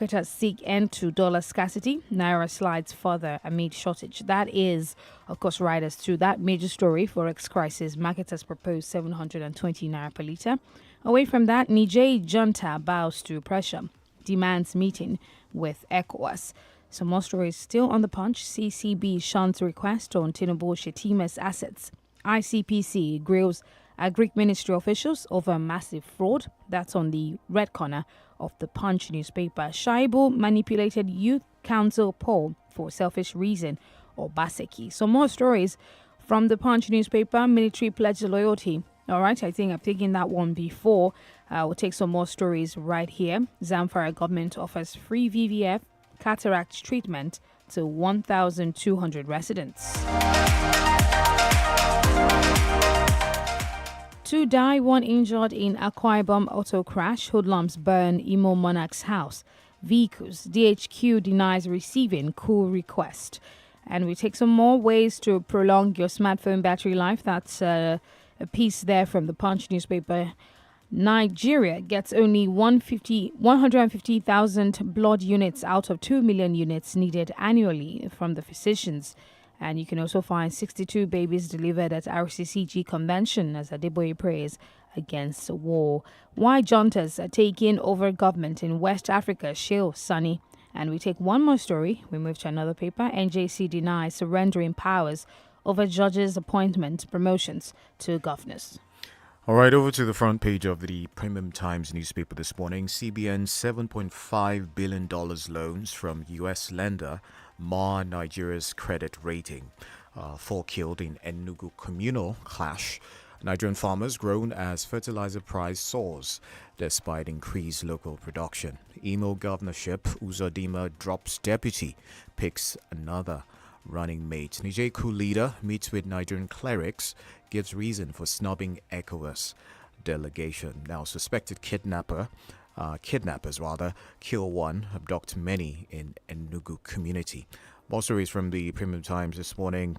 Marketers seek end to dollar scarcity. Naira slides further amid shortage. That is, of course, riders to that major story. Forex crisis. Marketers propose 720 naira per litre. Away from that, Niger junta bows to pressure. Demands meeting with ECOWAS. Some more stories still on the punch. CCB shuns request on Tinubu Shetima's assets. ICPC grills Agric Ministry officials over massive fraud. That's on the red corner of the Punch newspaper. Shaibu manipulated Youth Council poll for selfish reason, or Baseki. Some more stories from the Punch newspaper. Military pledge loyalty. All right, I think I've taken that one before. We'll take some more stories right here. Zamfara government offers free VVF cataract treatment to 1,200 residents. 2 die, 1 injured in Akwa Ibom auto crash. Hoodlums burn Imo Monarch's house. Vehicles. DHQ denies receiving coup request. And we take some more ways to prolong your smartphone battery life. That's a piece there from the Punch newspaper. Nigeria gets only 150,000 blood units out of 2 million units needed annually from the physicians. And you can also find 62 babies delivered at RCCG convention as Adeboye prays against war. Why juntas are taking over government in West Africa, Shale Sunny. And we take one more story. We move to another paper. NJC denies surrendering powers over judges' appointment promotions to governors. All right, over to the front page of the Premium Times newspaper this morning. CBN's $7.5 billion loans from U.S. lender mar Nigeria's credit rating. 4 killed in Enugu communal clash. Nigerian farmers groan as fertilizer price soars despite increased local production. Imo governorship, Uzodinma drops deputy, picks another running mate. Niger coup leader meets with Nigerian clerics, gives reason for snubbing ECOWAS delegation. Now, suspected kidnappers kill one, abduct many in Enugu community. More stories from the Premium Times this morning.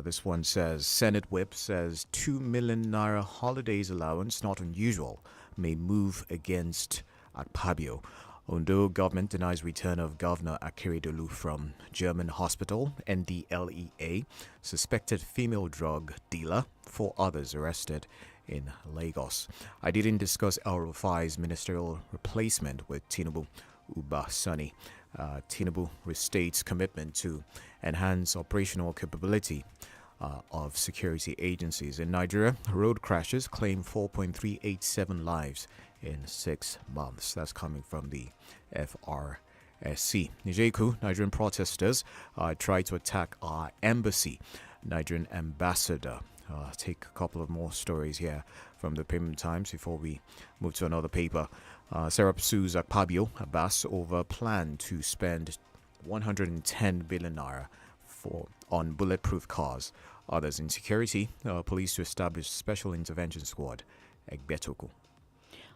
This one says, Senate whip says 2 million naira holidays allowance, not unusual, may move against Akpabio. Ondo government denies return of Governor Akeredolu from German hospital. NDLEA suspected female drug dealer. 4 others arrested in Lagos. I didn't discuss El Rufai's ministerial replacement with Tinubu. Uba Sani. Tinubu restates commitment to enhance operational capability of security agencies. In Nigeria, road crashes claim 4.387 lives in 6 months. That's coming from the FRSC. Nigeku, Nigerian protesters try to attack our embassy. Nigerian ambassador. Take a couple of more stories here from the Premium Times before we move to another paper. Serap sues Akpabio Abbas over plan to spend 110 billion naira on bulletproof cars. Others in security, police to establish special intervention squad. Egbetoku.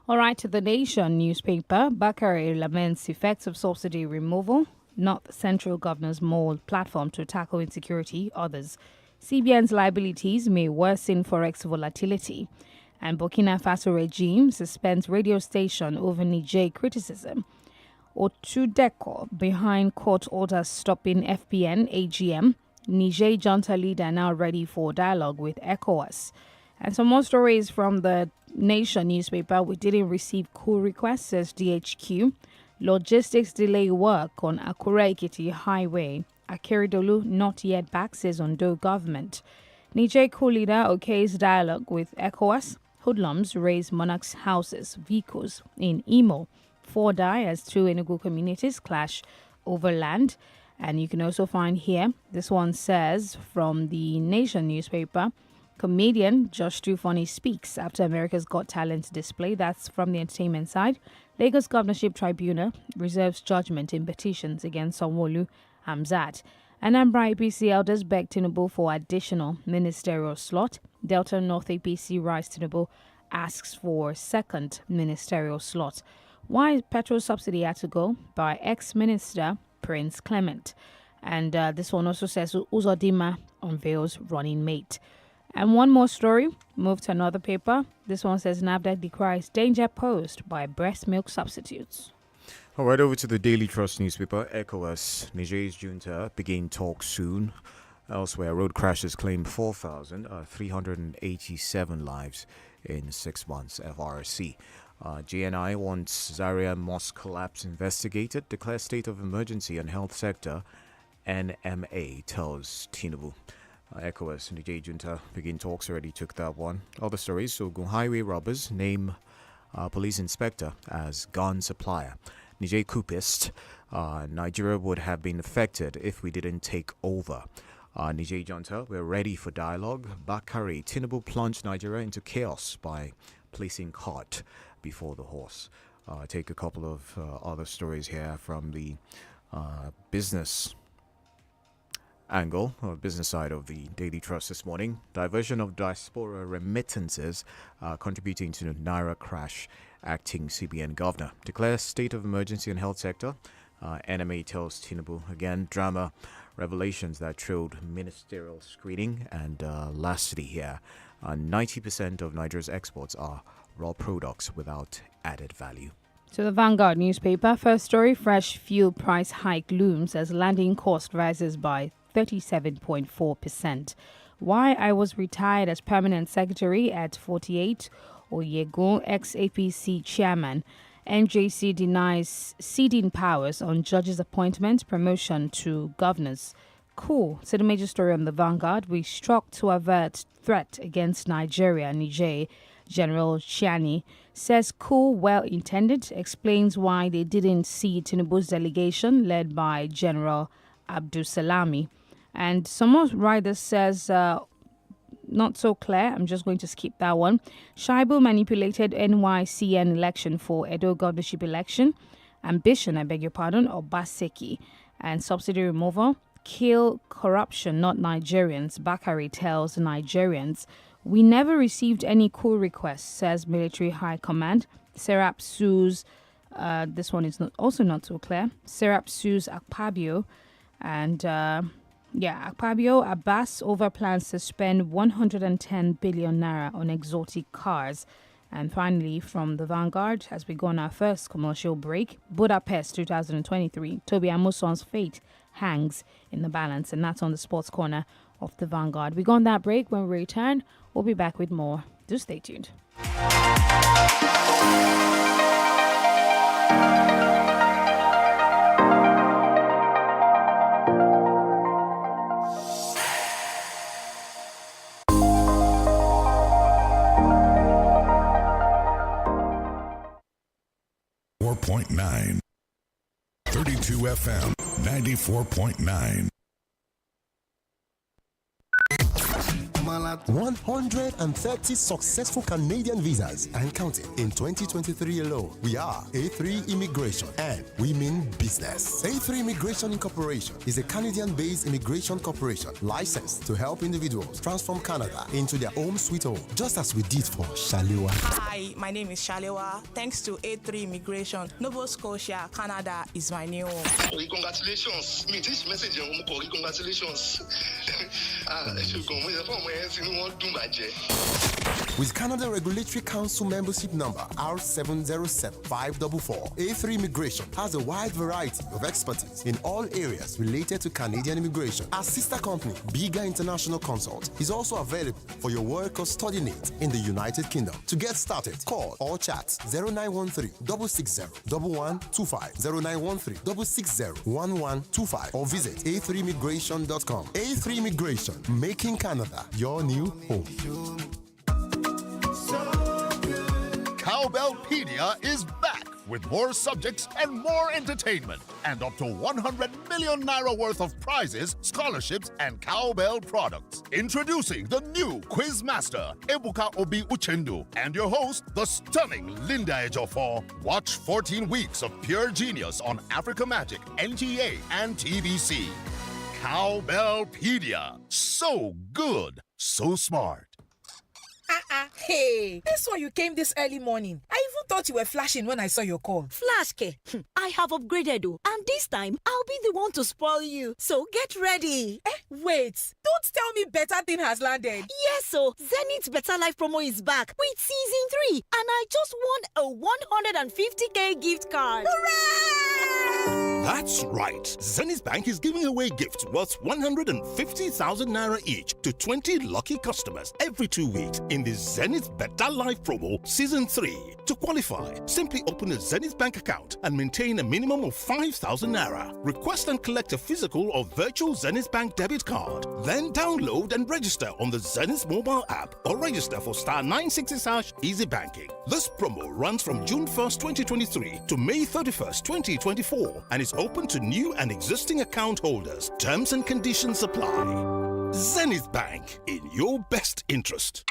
All right, to the Nation newspaper, Bakare laments effects of subsidy removal, not the central governor's mold platform to tackle insecurity. Others, CBN's liabilities may worsen forex volatility. And Burkina Faso regime suspends radio station over Niger criticism. Otudeko behind court orders stopping FPN AGM. Niger junta leader now ready for dialogue with ECOWAS. And some more stories from the Nation newspaper. We didn't receive coup requests, says DHQ. Logistics delay work on Akure-Ekiti highway. Akeredolu not yet back, says Ondo government. Niger coup leader okays dialogue with ECOWAS. Hoodlums raise monarchs' houses, vehicles in Imo. 4 die as 2 Enugu communities clash over land. And you can also find here, this one says from the Nation newspaper, comedian Josh Tufoni speaks after America's Got Talent display. That's from the entertainment side. Lagos Governorship Tribunal reserves judgment in petitions against Sanwo-Olu Hamzat. Anambra APC elders beg Tinubu for additional ministerial slot. Delta North APC Rise Tinubu asks for second ministerial slot. Why petrol subsidy had to go? By ex-minister Prince Clement. And this one also says Uzodinma unveils running mate. And one more story, move to another paper. This one says NAFDAC decries danger posed by breast milk substitutes. All right, over to the Daily Trust newspaper. ECOWAS, Niger's junta begin talks soon. Elsewhere, road crashes claim 4,387 lives in 6 months. FRC. GNI wants Zaria mosque collapse investigated. Declares state of emergency on health sector. NMA tells Tinubu. ECOWAS, Niger junta begin talks. Already took that one. Other stories. Ogun highway robbers name police inspector as gun supplier. Niger coupist. Nigeria would have been affected if we didn't take over. Niger junta, we're ready for dialogue. Bakari, Tinubu plunged Nigeria into chaos by placing cart before the horse. Take a couple of other stories here from the business angle, or business side of the Daily Trust this morning. Diversion of diaspora remittances contributing to the Naira crash. Acting CBN governor declares state of emergency in health sector. NMA tells Tinubu again. Drama revelations that trailed ministerial screening. And lastly here, 90% of Nigeria's exports are raw products without added value. To the Vanguard newspaper, first story, fresh fuel price hike looms as landing cost rises by 37.4%. Why I was retired as permanent secretary at 48. Oyego, ex-APC chairman. NJC denies ceding powers on judges' appointment, promotion to governors. Cool. So the major story on the Vanguard, we struck to avert threat against Nigeria. Niger General Chiani says coup well-intended, explains why they didn't see Tinubu's delegation led by General Abdul Salami. And some writer says... not so clear. I'm just going to skip that one. Shaibu manipulated NYCN election for Edo governorship election. Ambition, I beg your pardon, Obaseki. And subsidy removal. Kill corruption, not Nigerians. Bakari tells Nigerians. We never received any coup requests, says Military High Command. Serap sues, this one is also not so clear. Serap sues Akpabio and... Akpabio Abbas over plans to spend 110 billion naira on exotic cars. And finally, from the Vanguard, as we go on our first commercial break, Budapest 2023, Toby Amuson's fate hangs in the balance. And that's on the sports corner of the Vanguard. We go on that break. When we return, we'll be back with more. Do stay tuned. 4.9 32 FM 94.9 130 successful Canadian visas and counting in 2023 alone. We are A3 Immigration and we mean business. A3 Immigration Incorporation is a Canadian-based immigration corporation licensed to help individuals transform Canada into their home sweet home, just as we did for Shalewa. Hi, my name is Shalewa. Thanks to A3 Immigration, Nova Scotia, Canada is my new home. Congratulations. Me this message congratulations. With Canada Regulatory Council membership number R707544, A3 Immigration has a wide variety of expertise in all areas related to Canadian immigration. Our sister company, Bigger International Consult, is also available for your work or study needs in the United Kingdom. To get started, call or chat 0913-660-1125, 0913-660-1125, or visit a3immigration.com. A3 Immigration, making Canada your new home. Cowbellpedia is back with more subjects and more entertainment, and up to 100 million naira worth of prizes, scholarships, and cowbell products. Introducing the new quiz master, Ebuka Obi Uchendu, and your host, the stunning Linda Ejiofor. Watch 14 weeks of pure genius on Africa Magic, NTA, and TVC. Cowbellpedia. So good, so smart. Hey, that's why you came this early morning. I even thought you were flashing when I saw your call. Flash, K. I have upgraded, and this time I'll be the one to spoil you. So get ready. Wait, don't tell me better thing has landed. Yes, so Zenith's Better Life promo is back with season 3, and I just won a 150k gift card. Hooray! That's right. Zenith Bank is giving away gifts worth 150,000 naira each to 20 lucky customers every 2 weeks in the Zenith Better Life promo Season 3. To qualify, simply open a Zenith Bank account and maintain a minimum of 5,000 naira. Request and collect a physical or virtual Zenith Bank debit card. Then download and register on the Zenith mobile app or register for *960# Easy Banking. This promo runs from June 1st, 2023 to May 31st, 2024 and is open to new and existing account holders. Terms and conditions apply. Zenith Bank, in your best interest.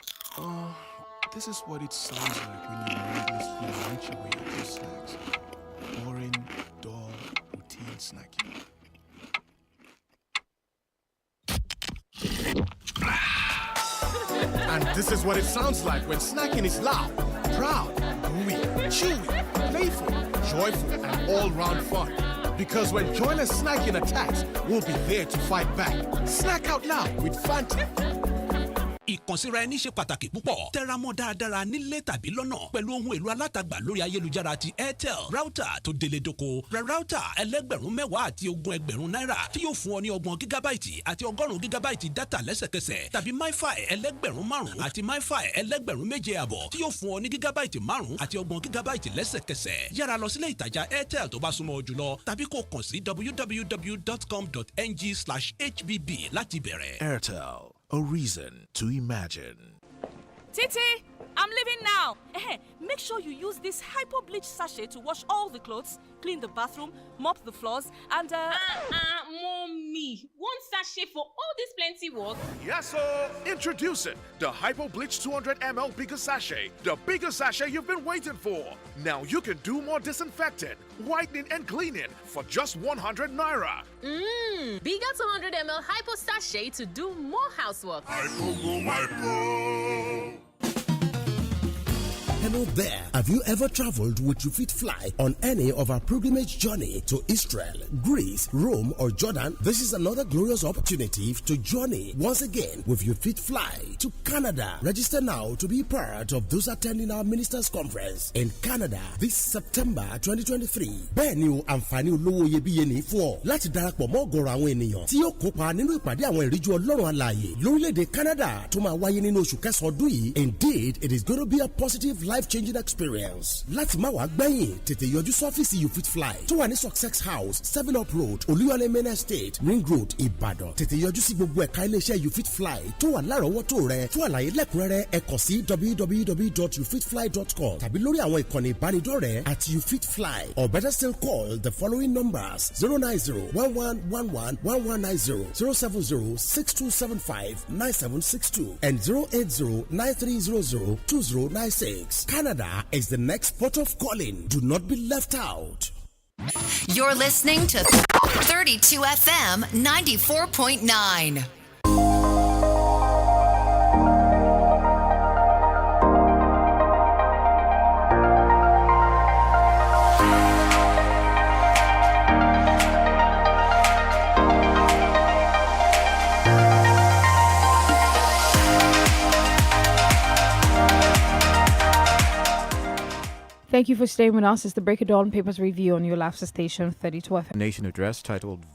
This is what it sounds like when you mindlessly munch away at your snacks. Boring, dull, routine snacking. And this is what it sounds like when snacking is loud, proud, gooey, chewy, playful, joyful, and all-round fun. Because when joyless snacking attacks, we'll be there to fight back. Snack out loud with Fanta. Ìkànsíra ẹni ṣe pàtàkì púpọ̀. Tẹra mọ́ dáradára nílé tàbí lọ́nà pẹ̀lú ohun èlò alátagbà lórí ayélujára ti INT'L. Router tó délé dóko. Ra router ẹlẹ́gbẹ̀rún 10 àti 20,000 náírà tí yóò fún ọ ní 20 gigabyte àti 100 gigabyte data lẹ́sẹ̀kẹsẹ̀. Tàbí MiFi ẹlẹ́gbẹ̀rún 5 àti MiFi ẹlẹ́gbẹ̀rún 7.5 tí yóò fún ọ ní gigabyte 5 àti 20 gigabyte lẹ́sẹ̀kẹsẹ̀. Yára lọ sílé ìtajà INT'L tó bá súnmọ́ ọ jùlọ tàbí kó kàn sí www.com.ng/HBB láti bẹ̀rẹ̀. INT'L, a reason to imagine. Titi, I'm leaving now. Make sure you use this hypo bleach sachet to wash all the clothes, clean the bathroom, mop the floors, and Mommy, one sachet for all this plenty work? Yes, sir. Introducing the Hypo Bleach 200 ml bigger sachet, the bigger sachet you've been waiting for. Now you can do more disinfecting, whitening, and cleaning for just 100 naira. Bigger 200 ml hypo sachet to do more housework. Hello there. Have you ever traveled with You Fit Fly on any of our pilgrimage journey to Israel, Greece, Rome, or Jordan? This is another glorious opportunity to journey once again with You Fit Fly to Canada. Register now to be part of those attending our ministers' conference in Canada this September 2023. Bẹ́ẹ̀ ni o àǹfààní olówó iyebíye ní fún ọ láti darapọ̀ mọ́ ọ̀gọ̀rọ̀ àwọn ènìyàn tí yóò kópa nínú ìpàdé àwọn ìríjú Ọlọ́run alààyè lórílẹ̀‐èdè Canada tó máa wáyé nínú oṣù kẹsàn-án ọdún yìí. Indeed, it is going to be a positive life-changing experience. Láti má wàá gbẹ̀yìn, tètè yọjú sọ́fíìsì You Fit Fly tó wà ní Success House, 7 Up Road, Olúyọ̀lé Main Estate, Ring Road, Ìbàdàn. Tètè yọjú sí gbogbo ẹ̀ka iléeṣẹ́ You Fit Fly tó wà lárọ̀ọ́wọ́tó rẹ. Fún àlàyé lẹ́kùnrẹ́rẹ́ ẹ kàn sí www.youfitfly.com tàbí lórí àwọn ìkànnì ìbánidọ́rẹ̀ẹ́ at You Fit Fly, or better still call the following numbers: 090-1111-1190, 070-6275-9762, and 080-9300-2096. Canada is the next port of calling. Do not be left out. You're listening to 32 FM 94.9. Thank you for staying with us. It's the Break of Dawn Papers Review on your Laughter Station 32 FM. Nation address titled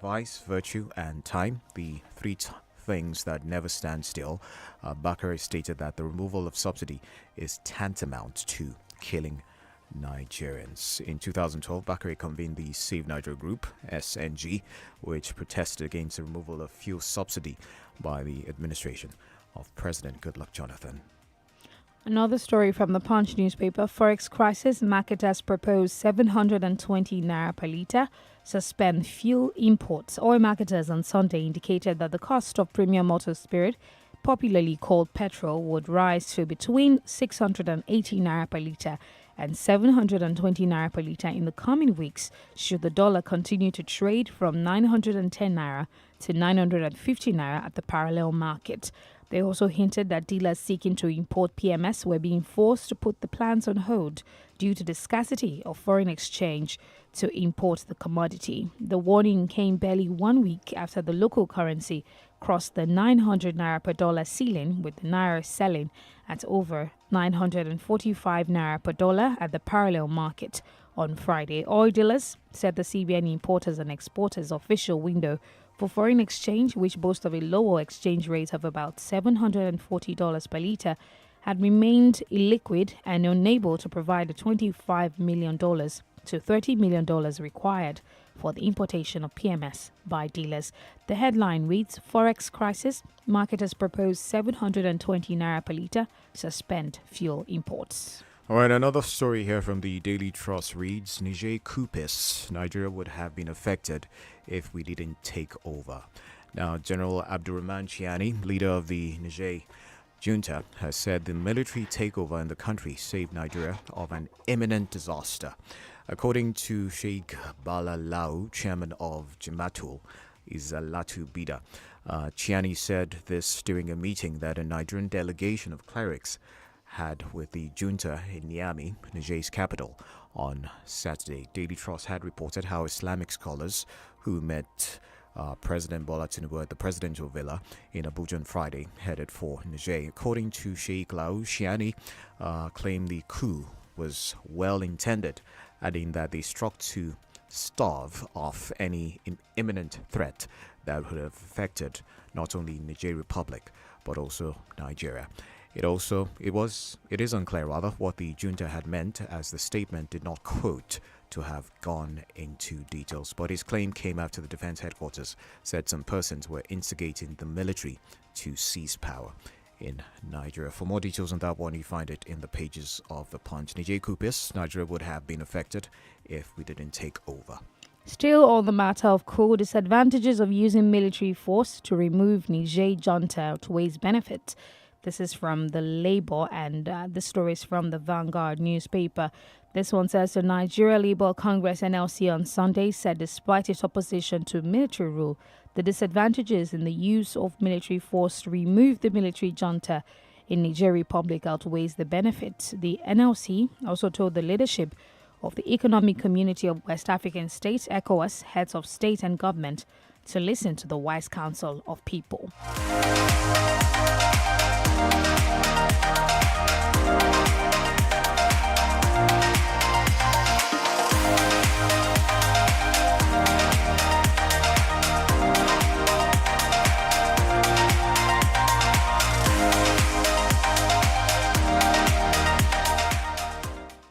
Vice, Virtue, and Time, the three things that never stand still. Bakare stated that the removal of subsidy is tantamount to killing Nigerians. In 2012, Bakare convened the Save Nigeria Group, SNG, which protested against the removal of fuel subsidy by the administration of President Goodluck Jonathan. Another story from the Punch newspaper. Forex crisis. Marketers propose 720 naira per litre. Suspend fuel imports. Oil marketers on Sunday indicated that the cost of premium motor spirit, popularly called petrol, would rise to between 680 naira per litre and 720 naira per litre in the coming weeks should the dollar continue to trade from 910 naira to 950 naira at the parallel market. They also hinted that dealers seeking to import PMS were being forced to put the plans on hold due to the scarcity of foreign exchange to import the commodity. The warning came barely 1 week after the local currency crossed the 900 naira per dollar ceiling, with the naira selling at over 945 naira per dollar at the parallel market. on Friday. Oil dealers said the CBN importers and exporters official window for foreign exchange, which boasts of a lower exchange rate of about $740 per litre, had remained illiquid and unable to provide the $25 million to $30 million required for the importation of PMS by dealers. The headline reads, Forex crisis, marketers propose 720 naira per litre, suspend fuel imports. All right, another story here from the Daily Trust reads, Niger Coupis, Nigeria would have been affected if we didn't take over. Now, General Abdurrahman Chiani, leader of the Niger junta, has said the military takeover in the country saved Nigeria of an imminent disaster. According to Sheikh Bala Lau, chairman of Jamatul Izalatu Bida, Chiani said this during a meeting that a Nigerian delegation of clerics had with the junta in Niamey, Niger's capital, on Saturday. Daily Trust had reported how Islamic scholars who met President Bola Tinubu at the presidential villa in Abuja on Friday headed for Niger. According to Sheikh Lau, Chiani claimed the coup was well intended, adding that they struck to starve off any imminent threat that would have affected not only Niger Republic but also Nigeria. It is unclear what the junta had meant, as the statement did not quote to have gone into details, but his claim came after the defense headquarters said some persons were instigating the military to seize power in Nigeria. For more details on that one, you find it in the pages of the Punch. Niger Coupis, Nigeria would have been affected if we didn't take over. Still on the matter of coup, disadvantages of using military force to remove Niger junta outweighs benefits. This is from the Labour, and the story is from the Vanguard newspaper. This one says the Nigeria Labour Congress NLC on Sunday said despite its opposition to military rule, the disadvantages in the use of military force to remove the military junta in Niger Republic outweighs the benefits. The NLC also told the leadership of the Economic Community of West African States, ECOWAS, heads of state and government, to listen to the wise counsel of people.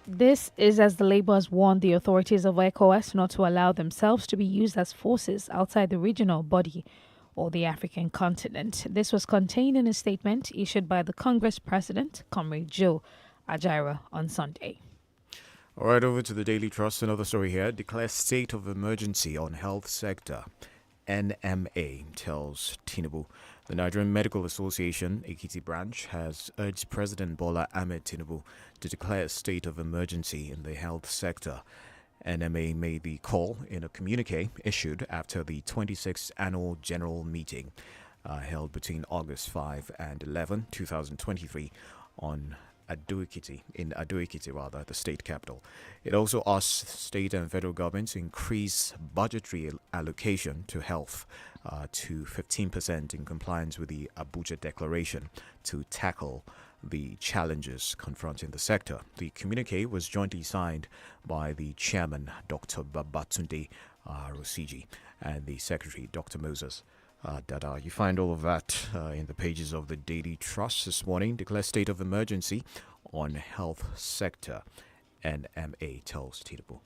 This is as the Labour has warned the authorities of ECOWAS not to allow themselves to be used as forces outside the regional body or the African continent. This was contained in a statement issued by the Congress President, Comrade Joe Ajaero, on Sunday. All right, over to the Daily Trust. Another story here. Declares state of emergency on health sector. NMA tells Tinubu. The Nigerian Medical Association, Ekiti branch, has urged President Bola Ahmed Tinubu to declare a state of emergency in the health sector. NMA made the call in a communique issued after the 26th annual general meeting held between August 5 and 11, 2023 on in Ado-Ekiti, the state capital. It also asked state and federal governments to increase budgetary allocation to health to 15% in compliance with the Abuja Declaration to tackle the challenges confronting the sector. The communique was jointly signed by the chairman, Dr. Babatunde Rosiji, and the secretary, Dr. Moses Dada. You find all of that in the pages of the Daily Trust this morning. Declare state of emergency on health sector. NMA tells Tinubu.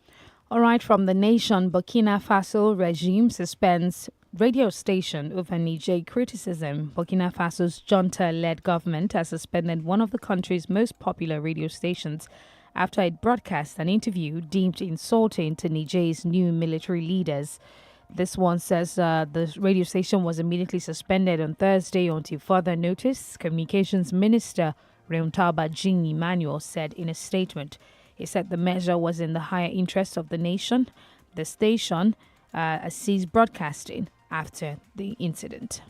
All right, from the nation, Burkina Faso regime suspends radio station over Niger criticism. Burkina Faso's junta-led government has suspended one of the country's most popular radio stations after it broadcast an interview deemed insulting to Niger's new military leaders. This one says the radio station was immediately suspended on Thursday until further notice. Communications Minister Reumtaba Jean Emmanuel said in a statement. He said the measure was in the higher interest of the nation. The station ceased broadcasting after the incident.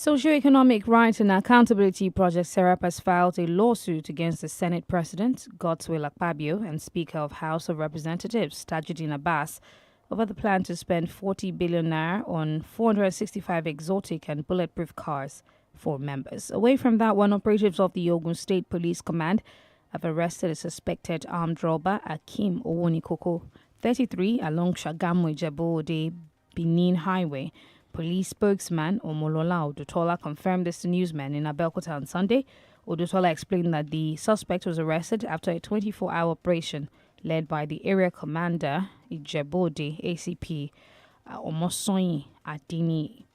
Socioeconomic Rights and Accountability Project Serap has filed a lawsuit against the Senate President, Godswill Akpabio, and Speaker of House of Representatives, Tajuddin Abbas, over the plan to spend 40 billion naira on 465 exotic and bulletproof cars for members. Away from that one, operatives of the Ogun State Police Command have arrested a suspected armed robber, Akim Owonikoko, 33, along Shagamu Ijebu-Ode Benin Highway. Police spokesman Omolola Odutola confirmed this to newsmen in Abeokuta on Sunday. Odutola explained that the suspect was arrested after a 24-hour operation led by the area commander, Ijebu-Ode ACP Omosoyin Adini.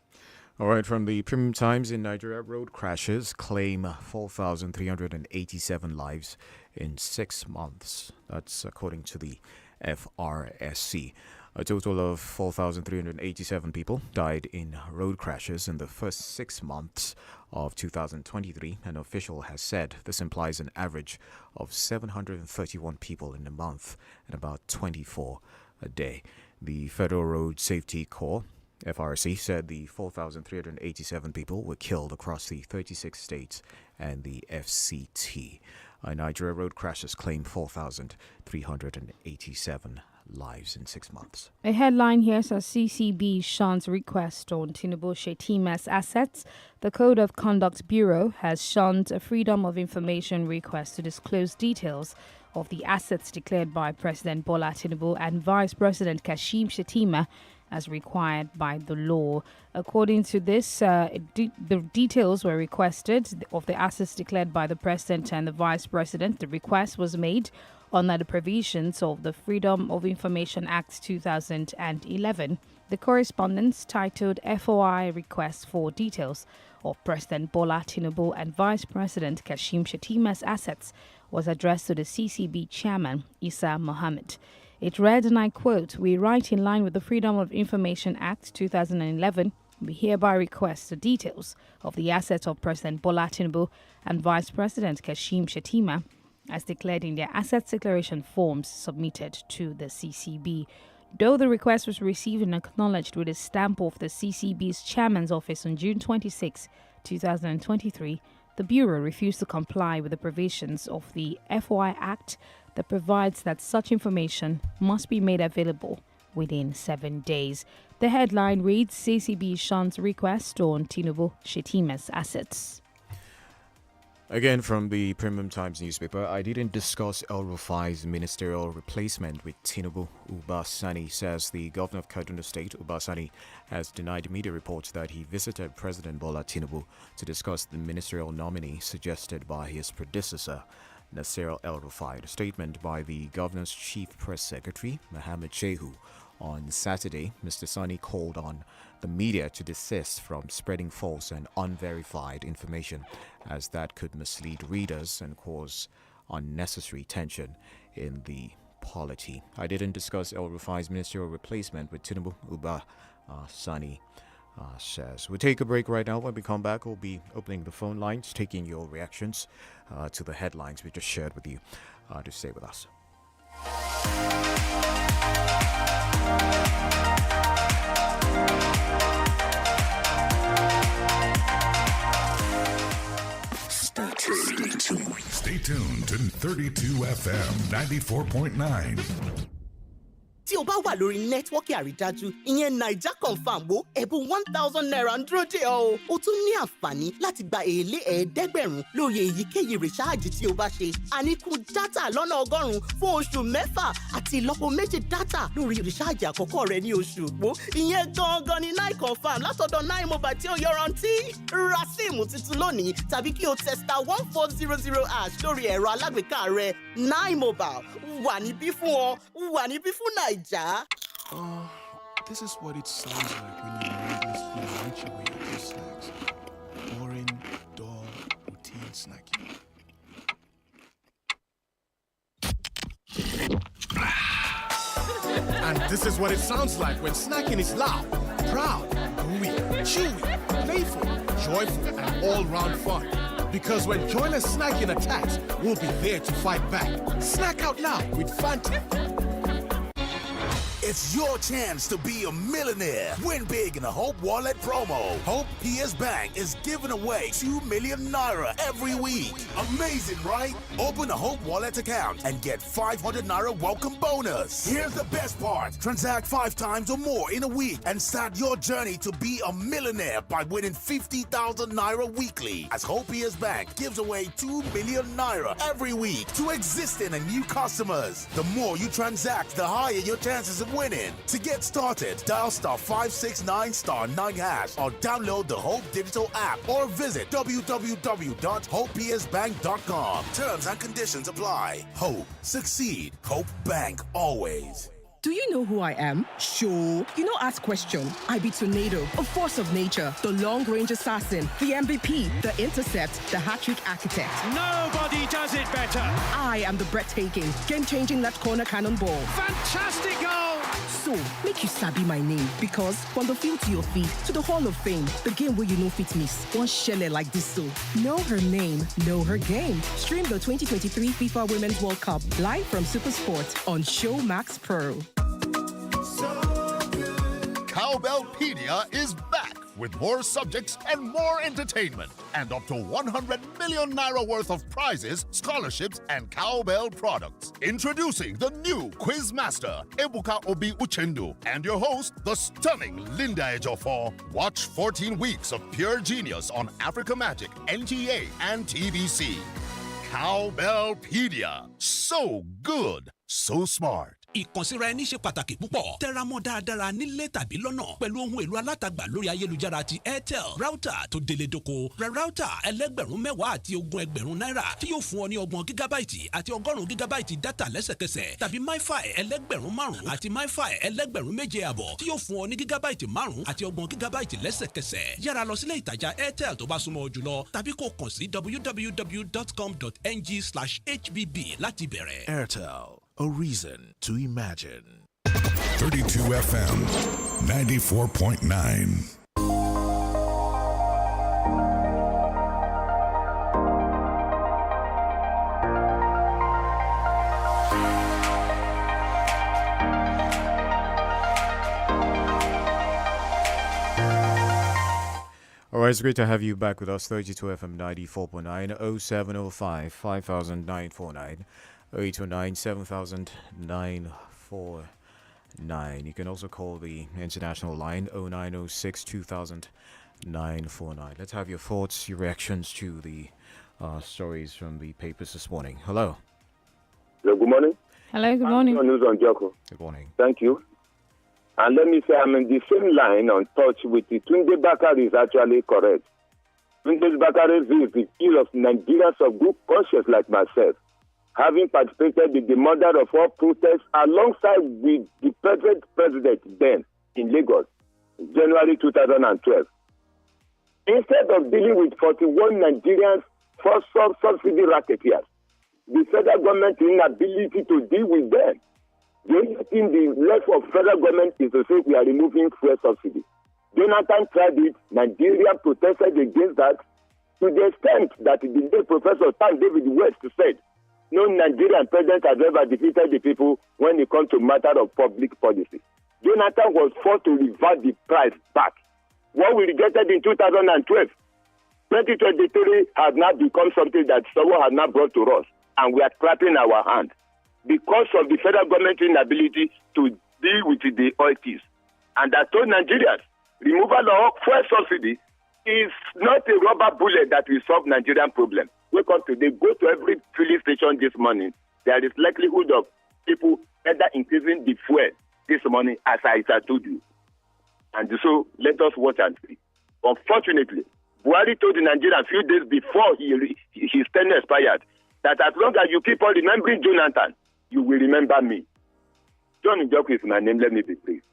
All right, from the Premium Times in Nigeria, road crashes claim 4,387 lives in 6 months. That's according to the FRSC. A total of 4,387 people died in road crashes in the first 6 months of 2023. An official has said this implies an average of 731 people in a month and about 24 a day. The Federal Road Safety Corps, FRC, said the 4,387 people were killed across the 36 states and the FCT. Nigeria road crashes claim 4,387 lives in 6 months. A headline here says CCB shuns request on Tinubu Shetima's assets. The Code of Conduct Bureau has shunned a Freedom of Information request to disclose details of the assets declared by President Bola Tinubu and Vice President Kashim Shettima as required by the law. According to this, the details were requested of the assets declared by the President and the Vice President. The request was made under the provisions of the Freedom of Information Act 2011. The correspondence, titled FOI Request for Details of President Bola Tinubu and Vice President Kashim Shettima's assets, was addressed to the CCB chairman, Issa Mohammed. It read, and I quote, "We write in line with the Freedom of Information Act 2011. We hereby request the details of the assets of President Bola Tinubu and Vice President Kashim Shettima as declared in their assets declaration forms submitted to the CCB. Though the request was received and acknowledged with a stamp of the CCB's chairman's office on June 26, 2023, the Bureau refused to comply with the provisions of the FOI Act that provides that such information must be made available within 7 days. The headline reads, CCB shuns request on Tinubu Shettima's assets. Again, from the Premium Times newspaper, I didn't discuss El Rufai's ministerial replacement with Tinubu. Uba Sani says the governor of Kaduna State, Uba Sani, has denied media reports that he visited President Bola Tinubu to discuss the ministerial nominee suggested by his predecessor, Nasir El Rufai. A statement by the governor's chief press secretary, Mohammed Shehu, on Saturday, Mr. Sani called on the media to desist from spreading false and unverified information, as that could mislead readers and cause unnecessary tension in the polity. I didn't discuss El Rufai's ministerial replacement with Tinubu, Uba Sani says. We'll take a break right now. When we come back, we'll be opening the phone lines, taking your reactions to the headlines we just shared with you. To stay with us. Stay tuned to 32 FM 94.9. Tí o bá wà lórí nẹ́tíwọ́ọ̀kì àrídájú, ìyẹn Naija Confirm wo ẹ̀bùn 1,000 naira ń dúró dè ọ́. O tún ní àǹfààní láti gba èlé ẹ̀ẹ́dẹ́gbẹ̀rún lórí èyíkéyìí rìsáàjì tí o bá ṣe. Àníkún dátà lọ́nà 100 fún oṣù 6 àti ìlọ́po méjì dátà lórí rìsáàjì àkọ́kọ́ rẹ ní oṣù Ògbó. Ìyẹn gangan ni Nine Confirm látọ̀dọ̀ Nine Mobile tí ó yọrantí. Ra síìmù tuntun lónìí tàbí kí o tẹ *1400# lórí ẹ̀rọ alágbèéká rẹ. Nine Mobile wà níbí fún ọ, wà níbí fún Naija. This is what it sounds like when you mindlessly munch away at your snacks. Boring, dull, routine snacking. And this is what it sounds like when snacking is loud, proud, gooey, chewy, playful, joyful, and all-round fun. Because when joyless snacking attacks, we'll be there to fight back. Snack out loud with Fanta. It's your chance to be a millionaire. Win big in a Hope Wallet promo. Hope PS Bank is giving away 2 million naira every week. Amazing, right? Open a Hope Wallet account and get 500 naira welcome bonus. Here's the best part. Transact 5 times or more in a week and start your journey to be a millionaire by winning 50,000 naira weekly. As Hope PS Bank gives away 2 million naira every week to existing and new customers. The more you transact, the higher your chances of winning. To get started, dial *569*9# or download the Hope Digital app or visit www.hopepsbank.com. Terms and conditions apply. Hope, succeed. Hope Bank always. Do you know who I am? Sure. You know, ask question. I be Tornado, a force of nature, the long-range assassin, the MVP, the intercept, the hat-trick architect. Nobody does it better. I am the breathtaking, game-changing left corner cannonball. Fantastic goal! So, make you sabi my name, because from the field to your feet, to the Hall of Fame, the game where you know fit miss, one shelle like this so. Know her name, know her game. Stream the 2023 FIFA Women's World Cup live from SuperSport on Showmax Pro. Cowbellpedia is back with more subjects and more entertainment, and up to 100 million naira worth of prizes, scholarships, and cowbell products. Introducing the new quiz master, Ebuka Obi Uchendu, and your host, the stunning Linda Ejiofor. Watch 14 weeks of pure genius on Africa Magic, NTA, and TBC. Cowbellpedia. So good, so smart. Ìkànsíra ẹni ṣe pàtàkì púpọ̀. Tẹra mọ́ dáadáa nílé tàbí lọ́nà pẹ̀lú ohun èlò alátagbà lórí ayélujára ti INT'L. Router tó délé dóko. Ra router ẹlẹ́gbẹ̀rún 10 àti 20,000 náírà tí yóò fún ọ ní 30 gigabyte àti 100 gigabyte data lẹ́sẹ̀kẹsẹ̀. Tàbí MiFi ẹlẹ́gbẹ̀rún 5 àti MiFi ẹlẹ́gbẹ̀rún 7.5 tí yóò fún ọ ní gigabyte 5 àti 30 gigabyte lẹ́sẹ̀kẹsẹ̀. Yára lọ sílé ìtajà INT'L tó bá súnmọ́ ọ jùlọ tàbí kó kàn sí www.com.ng/HBB láti bẹ̀rẹ̀. INT'L, a reason to imagine. 32 FM 94.9. All right, it's great to have you back with us. 32 FM 94.9, 0705 5949, 0829 790949. You can also call the international line 0906 2949. Let's have your thoughts, your reactions to the stories from the papers this morning. Hello. Hello, good morning. Hello, good morning. News on Joko. Good morning. Thank you. And let me say, I'm in the same line on touch with the Tunde Bakari is actually correct. Tunde Bakari is the key of Nigerians of good conscience like myself, having participated in the murder of all protests alongside with the present president then in Lagos, January 2012. Instead of dealing with 41 Nigerians for subsidy racketeers, the federal government inability to deal with them. The only thing the left of federal government is to say we are removing fuel subsidy. Jonathan tried it. Nigeria protested against that to the extent that the late Professor Tan David West said, no Nigerian president has ever defeated the people when it comes to matter of public policy. Jonathan was forced to revert the price back. What we rejected in 2012, 2023 has now become something that someone has now brought to us, and we are clapping our hands. Because of the federal government inability to deal with the oil thieves. And I told Nigerians, removal of fuel subsidy is not a rubber bullet that will solve Nigerian problem. Wake up today, go to every filling station this morning. There is likelihood of people either increasing the fuel this morning, as I told you. And so let us watch and see. Unfortunately, Buhari told the Nigerians a few days before his tenure expired that as long as you keep on remembering Jonathan, you will remember me. John Njoku is my name. Let me be pleased.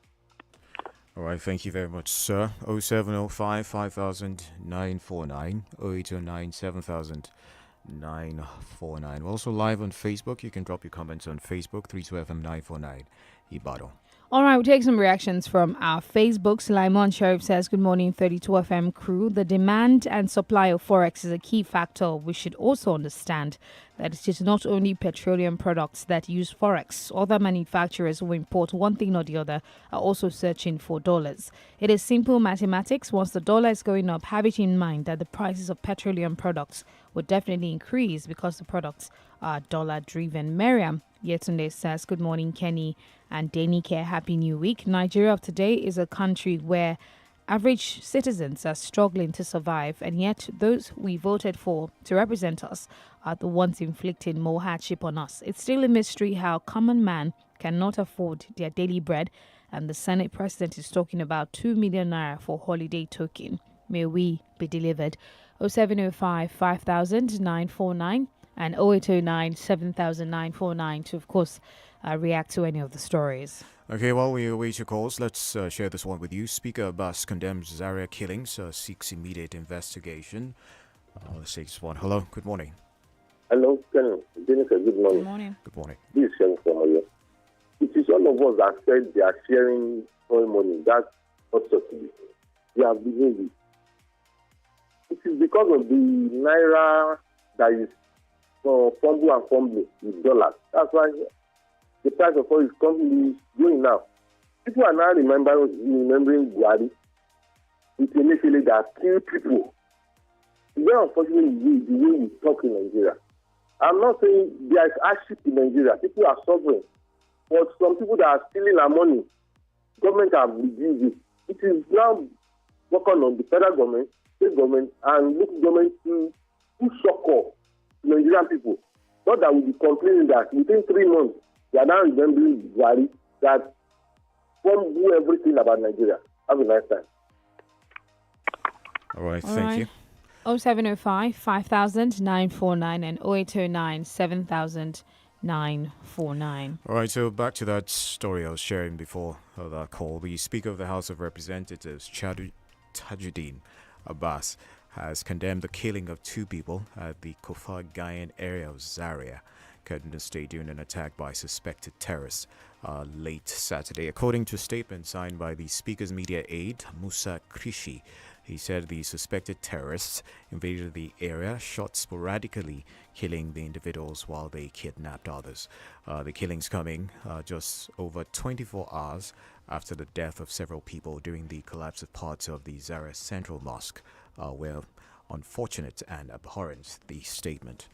All right, thank you very much, sir. 0705 5949, 0809 790949. We're also live on Facebook. You can drop your comments on Facebook, 32FM949 Ibado. All right, we'll take some reactions from our Facebook. Sulaiman Sharif says, good morning, 32 FM crew. The demand and supply of Forex is a key factor. We should also understand that it is not only petroleum products that use Forex. Other manufacturers who import one thing or the other are also searching for dollars. It is simple mathematics. Once the dollar is going up, have it in mind that the prices of petroleum products will definitely increase because the products are dollar-driven. Miriam Yetunde says, good morning, Kenny and DENIKE. Happy New Week. Nigeria of today is a country where average citizens are struggling to survive, and yet those we voted for to represent us are the ones inflicting more hardship on us. It's still a mystery how common man cannot afford their daily bread, and the Senate president is talking about 2 million naira for holiday token. May we be delivered. 0705 5000 949 and 0809 7949 to, of course, react to any of the stories. Okay, while we await your calls, let's share this one with you. Speaker Abbas condemns Zaria killings, seeks immediate investigation. Let's take this one. Hello, good morning. Hello, Kenny. Good morning. Good morning. Good morning. This is Shem from Oyo. It is all of us that said they are sharing oil money. That's not subsidy. They are beginning it. It is because of the naira that is fumbling with dollars. That's why the price of oil is constantly going now. People are now remembering Buhari. It's initially that kill people. It's very unfortunate the way we talk in Nigeria. I'm not saying there is hardship in Nigeria. People are suffering. But some people that are stealing our money, government have reduced it. It is now working on the federal government, state government, and local government to succor Nigerian people. Not that we'll be complaining that within 3 months, we are now remembering Buhari that won't do everything about Nigeria. Have a nice time. All right, thank you. 0705 5000 949 and 0809 7949. All right, so back to that story I was sharing before that call. The Speaker of the House of Representatives, Tajuddin Abbas, has condemned the killing of 2 people at the Kofar Gayan area of Zaria, Kaduna State, during an attack by suspected terrorists late Saturday. According to a statement signed by the Speaker's media aide, Musa Krishi, he said the suspected terrorists invaded the area, shot sporadically, killing the individuals while they kidnapped others. The killings coming just over 24 hours after the death of several people during the collapse of parts of the Zaria Central Mosque, where unfortunate and abhorrent, the statement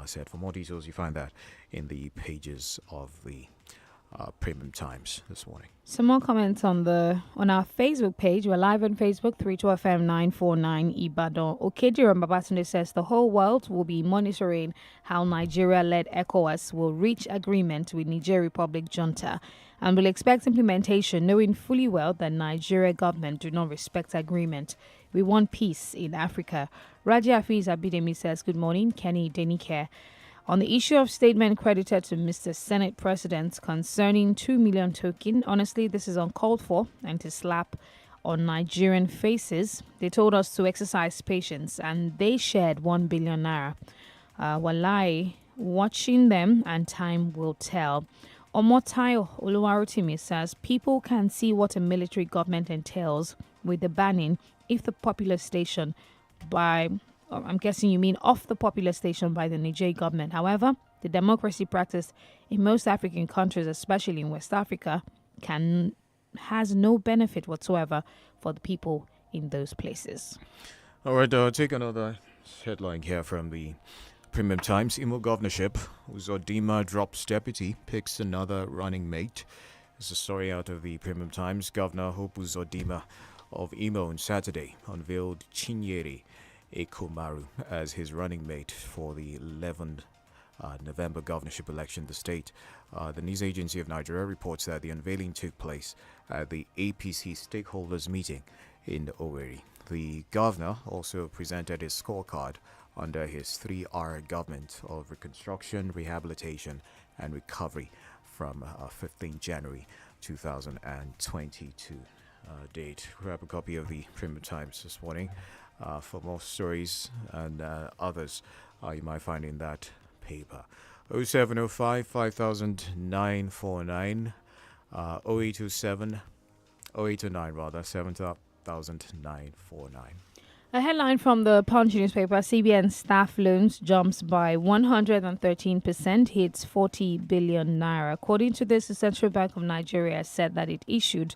said. For more details, you find that in the pages of the Premium Times this morning. Some more comments on our Facebook page. We're live on Facebook, 32FM 949 Ibadan. Okediran Babatunde says the whole world will be monitoring how Nigeria-led ECOWAS will reach agreement with Niger Republic junta and will expect implementation, knowing fully well that Nigeria government do not respect agreement. We want peace in Africa. Raji Hafiz Abidemi says, good morning, Kenny DENIKE. On the issue of statement credited to Mr. Senate President concerning 2 million token, honestly, this is uncalled for and to slap on Nigerian faces. They told us to exercise patience and they shared 1 billion naira. Wallahi, watching them and time will tell. Omotayo Oluwarotimi says people can see what a military government entails with the banning if the popular station by... I'm guessing you mean off the popular station by the Niger government. However, the democracy practiced in most African countries, especially in West Africa, has no benefit whatsoever for the people in those places. All right, take another headline here from the Premium Times. Imo governorship, Uzodimma drops deputy, picks another running mate. It's a story out of the Premium Times. Governor Hope Uzodimma of Imo on Saturday unveiled Chinyere Ekomaru as his running mate for the 11th November governorship election in the state. The news agency of Nigeria reports that the unveiling took place at the APC stakeholders meeting in Owerri. The governor also presented his scorecard under his 3R government of reconstruction, rehabilitation and recovery from 15 January 2022 date. Grab a copy of the Premium Times this morning. For more stories and others you might find in that paper. 0705 5000 949 0827 0829 rather 7,949. A headline from the Punch newspaper: CBN staff loans jumps by 113%, hits 40 billion naira. According to this, the Central Bank of Nigeria said that it issued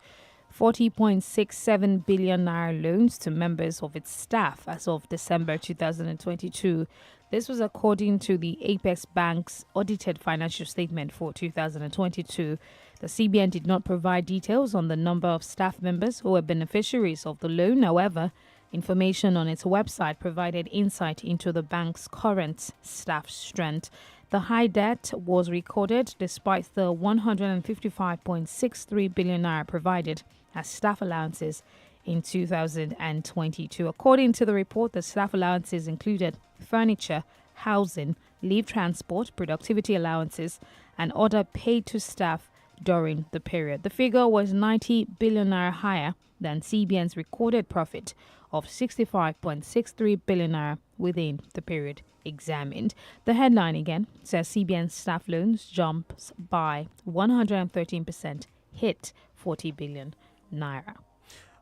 40.67 billion naira loans to members of its staff as of December 2022. This was according to the Apex Bank's audited financial statement for 2022. The CBN did not provide details on the number of staff members who were beneficiaries of the loan. However, information on its website provided insight into the bank's current staff strength. The high debt was recorded despite the 155.63 billion naira provided as staff allowances in 2022. According to the report, the staff allowances included furniture, housing, leave transport, productivity allowances, and other paid to staff during the period. The figure was 90 billion naira higher than CBN's recorded profit of 65.63 billion naira within the period examined. The headline again says CBN staff loans jumps by 113%, hit 40 billion naira.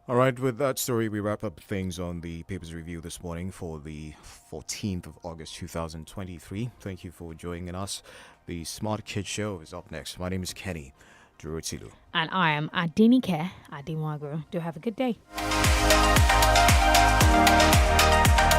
All right, with that story, we wrap up things on the Papers Review this morning for the 14th of August 2023. Thank you for joining us. The Smart Kids Show is up next. My name is Kenny Durotilu. And I am DENIKE Adimwagro. Do have a good day.